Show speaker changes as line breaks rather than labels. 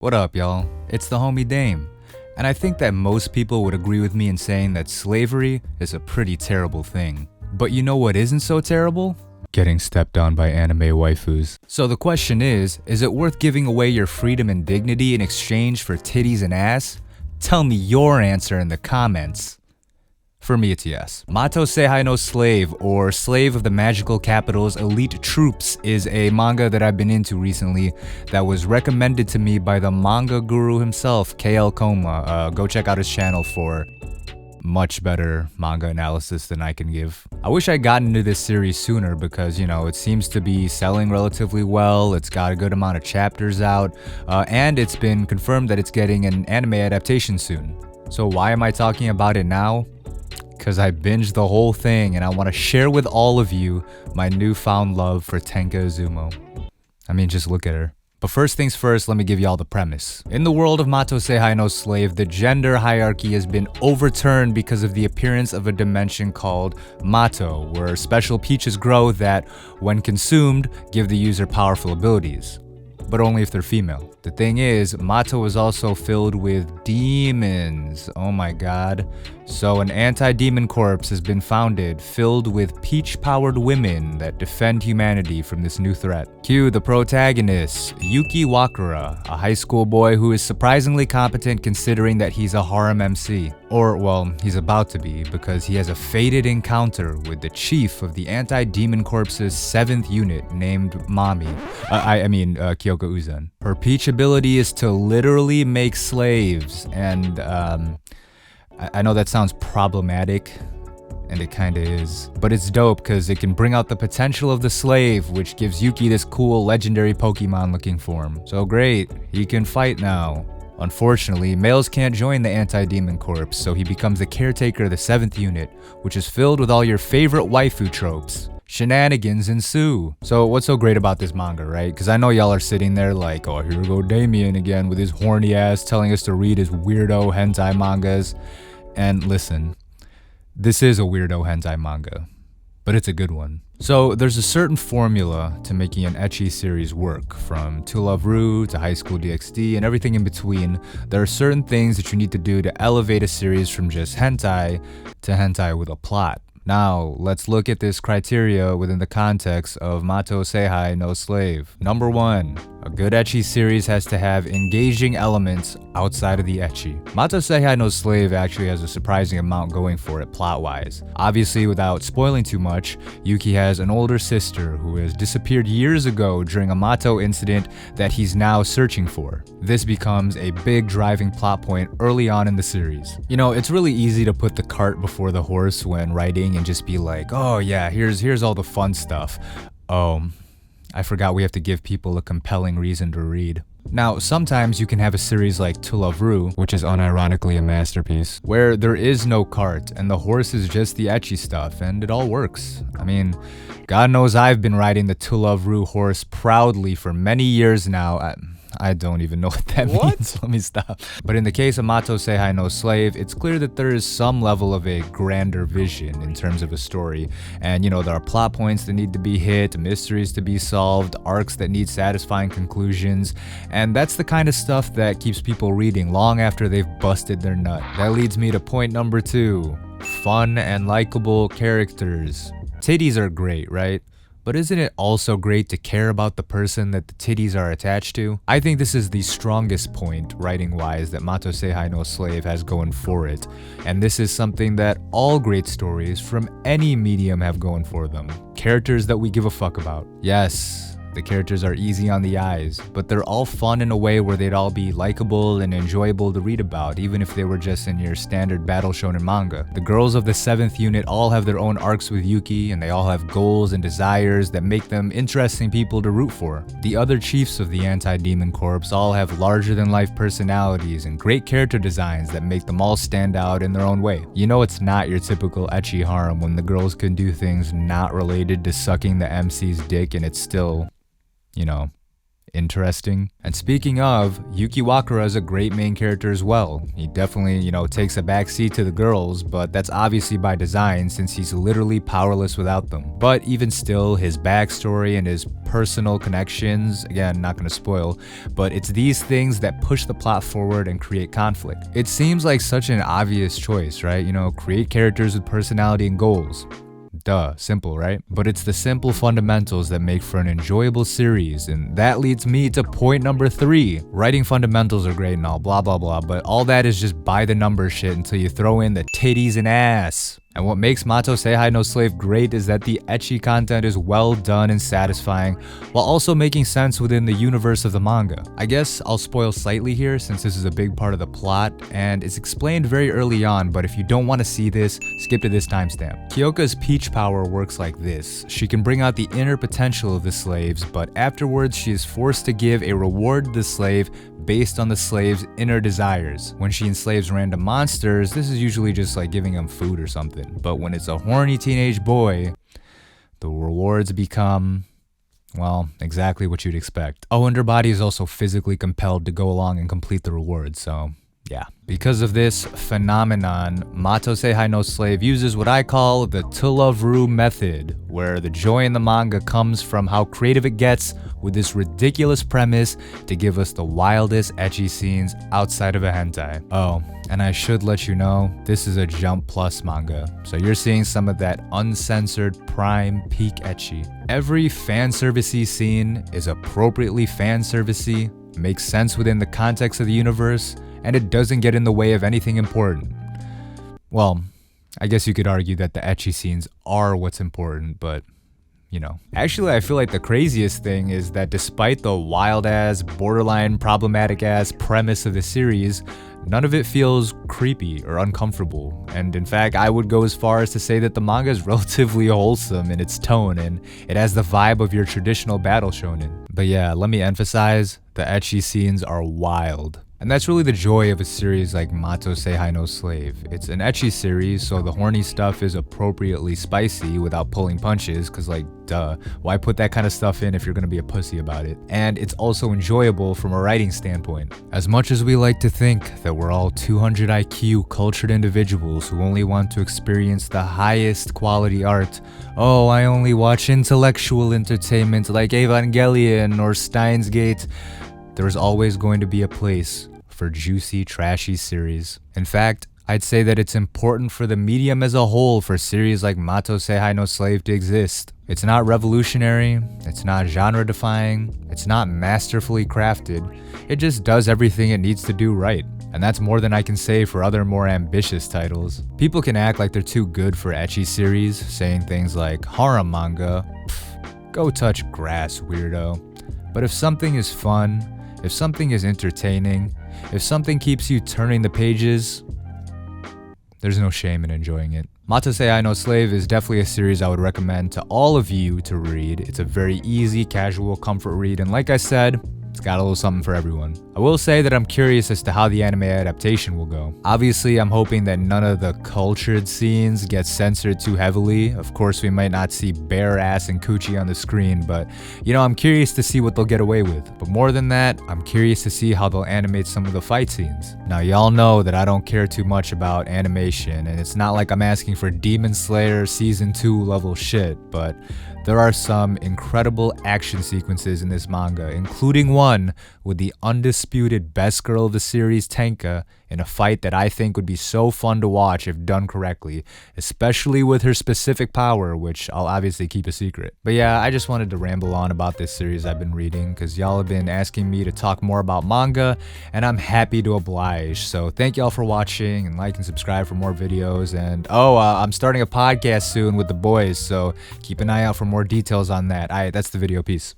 What up, y'all? It's the homie Dame, and I think that most people would agree with me in saying that slavery is a pretty terrible thing. But you know what isn't so terrible? Getting stepped on by anime waifus. So the question is it worth giving away your freedom and dignity in exchange for titties and ass? Tell me your answer in the comments. For me, it's yes. Mato Seihei no Slave, or Slave of the Magical Capital's Elite Troops, is a manga that I've been into recently that was recommended to me by the manga guru himself, KL Koma. Go check out his channel for much better manga analysis than I can give. I wish I'd gotten into this series sooner because, it seems to be selling relatively well, it's got a good amount of chapters out, and it's been confirmed that it's getting an anime adaptation soon. So why am I talking about it now? Because I binged the whole thing and I want to share with all of you my newfound love for Tenka Izumo. I mean, just look at her. But first things first, let me give y'all the premise. In the world of Mato Seihei no Slave, the gender hierarchy has been overturned because of the appearance of a dimension called Mato, where special peaches grow that, when consumed, give the user powerful abilities. But only if they're female. The thing is, Mato is also filled with demons. Oh my god. So an anti-demon corps has been founded, filled with peach-powered women that defend humanity from this new threat. Cue the protagonist, Yuki Wakura, a high school boy who is surprisingly competent considering that he's a harem MC. Or, well, he's about to be, because he has a fated encounter with the chief of the anti-demon corps's 7th unit named Mami. Kyoko Uzan. Her peach ability is to literally make slaves, and I know that sounds problematic, and it kinda is, but it's dope because it can bring out the potential of the slave, which gives Yuki this cool legendary Pokemon looking form. So great, he can fight now. Unfortunately, males can't join the anti-demon corps, so he becomes the caretaker of the 7th unit, which is filled with all your favorite waifu tropes. Shenanigans ensue. So what's so great about this manga, right? Because I know y'all are sitting there like, oh, here we go Damian again with his horny ass telling us to read his weirdo hentai mangas. And listen, this is a weirdo hentai manga, but it's a good one. So there's a certain formula to making an ecchi series work, from To Love Ru to High School DxD and everything in between. There are certain things that you need to do to elevate a series from just hentai to hentai with a plot. Now, let's look at this criteria within the context of Mato Seihei no Slave. Number 1, a good ecchi series has to have engaging elements outside of the ecchi. Mato Seihei no Slave actually has a surprising amount going for it plot-wise. Obviously, without spoiling too much, Yuki has an older sister who has disappeared years ago during a Mato incident that he's now searching for. This becomes a big driving plot point early on in the series. It's really easy to put the cart before the horse when writing and just be like, oh yeah, here's all the fun stuff. Oh, I forgot we have to give people a compelling reason to read. Now, sometimes you can have a series like To Love Ru, which is unironically a masterpiece, where there is no cart and the horse is just the ecchi stuff and it all works. I mean, God knows I've been riding the To Love Ru horse proudly for many years now. I don't even know what that means. Let me stop. But in the case of Mato Seihei no Slave, it's clear that there is some level of a grander vision in terms of a story. And there are plot points that need to be hit, mysteries to be solved, arcs that need satisfying conclusions. And that's the kind of stuff that keeps people reading long after they've busted their nut. That leads me to point number 2. Fun and likable characters. Titties are great, right? But isn't it also great to care about the person that the titties are attached to? I think this is the strongest point, writing-wise, that Mato Seihei no Slave has going for it. And this is something that all great stories from any medium have going for them. Characters that we give a fuck about. Yes, the characters are easy on the eyes, but they're all fun in a way where they'd all be likable and enjoyable to read about, even if they were just in your standard battle shonen manga. The girls of the 7th unit all have their own arcs with Yuki, and they all have goals and desires that make them interesting people to root for. The other chiefs of the anti-demon corps all have larger-than-life personalities and great character designs that make them all stand out in their own way. It's not your typical ecchi harem when the girls can do things not related to sucking the MC's dick and it's still, interesting. And speaking of, Yuki Wakura is a great main character as well. He definitely, takes a backseat to the girls, but that's obviously by design since he's literally powerless without them. But even still, his backstory and his personal connections, again, not gonna spoil, but it's these things that push the plot forward and create conflict. It seems like such an obvious choice, right? Create characters with personality and goals. Duh, simple, right? But it's the simple fundamentals that make for an enjoyable series, and that leads me to point number 3. Writing fundamentals are great and all, blah blah blah, but all that is just by the number shit until you throw in the titties and ass. And what makes Mato Seihei no Slave great is that the ecchi content is well done and satisfying, while also making sense within the universe of the manga. I guess I'll spoil slightly here since this is a big part of the plot, and it's explained very early on, but if you don't want to see this, skip to this timestamp. Kyoka's peach power works like this. She can bring out the inner potential of the slaves, but afterwards she is forced to give a reward to the slave based on the slave's inner desires. When she enslaves random monsters, this is usually just like giving them food or something. But when it's a horny teenage boy, the rewards become, well, exactly what you'd expect. Oh, and her body is also physically compelled to go along and complete the reward, so yeah. Because of this phenomenon, Mato Seihei no Slave uses what I call the to love Ru method, where the joy in the manga comes from how creative it gets with this ridiculous premise to give us the wildest ecchi scenes outside of a hentai. Oh, and I should let you know, this is a Jump Plus manga, so you're seeing some of that uncensored prime peak ecchi. Every fan servicey scene is appropriately fan servicey, makes sense within the context of the universe, and it doesn't get in the way of anything important. Well, I guess you could argue that the ecchi scenes are what's important, but Actually, I feel like the craziest thing is that despite the wild-ass, borderline problematic-ass premise of the series, none of it feels creepy or uncomfortable. And in fact, I would go as far as to say that the manga is relatively wholesome in its tone, and it has the vibe of your traditional battle shonen. But yeah, let me emphasize, the ecchi scenes are wild. And that's really the joy of a series like Mato Seihei no Slave. It's an ecchi series, so the horny stuff is appropriately spicy without pulling punches, cause like, duh, why put that kind of stuff in if you're gonna be a pussy about it? And it's also enjoyable from a writing standpoint. As much as we like to think that we're all 200 IQ cultured individuals who only want to experience the highest quality art, oh, I only watch intellectual entertainment like Evangelion or Steins Gate, there's always going to be a place for juicy, trashy series. In fact, I'd say that it's important for the medium as a whole for series like Mato Seihei no Slave to exist. It's not revolutionary, it's not genre-defying, it's not masterfully crafted, it just does everything it needs to do right. And that's more than I can say for other more ambitious titles. People can act like they're too good for ecchi series, saying things like harem manga, pff, go touch grass, weirdo. But if something is fun, if something is entertaining, if something keeps you turning the pages, there's no shame in enjoying it. Mato Seihei no Slave is definitely a series I would recommend to all of you to read. It's a very easy, casual, comfort read, and like I said, it's got a little something for everyone. I will say that I'm curious as to how the anime adaptation will go. Obviously, I'm hoping that none of the cultured scenes get censored too heavily. Of course, we might not see bare ass and coochie on the screen, but I'm curious to see what they'll get away with. But more than that, I'm curious to see how they'll animate some of the fight scenes. Now, y'all know that I don't care too much about animation, and it's not like I'm asking for Demon Slayer Season 2 level shit, but there are some incredible action sequences in this manga, including one with the undisputed best girl of the series, Tenka, in a fight that I think would be so fun to watch if done correctly, especially with her specific power, which I'll obviously keep a secret. But yeah, I just wanted to ramble on about this series I've been reading, because y'all have been asking me to talk more about manga, and I'm happy to oblige. So thank y'all for watching, and like and subscribe for more videos, and I'm starting a podcast soon with the boys, so keep an eye out for more details on that. Alright, that's the video. Peace.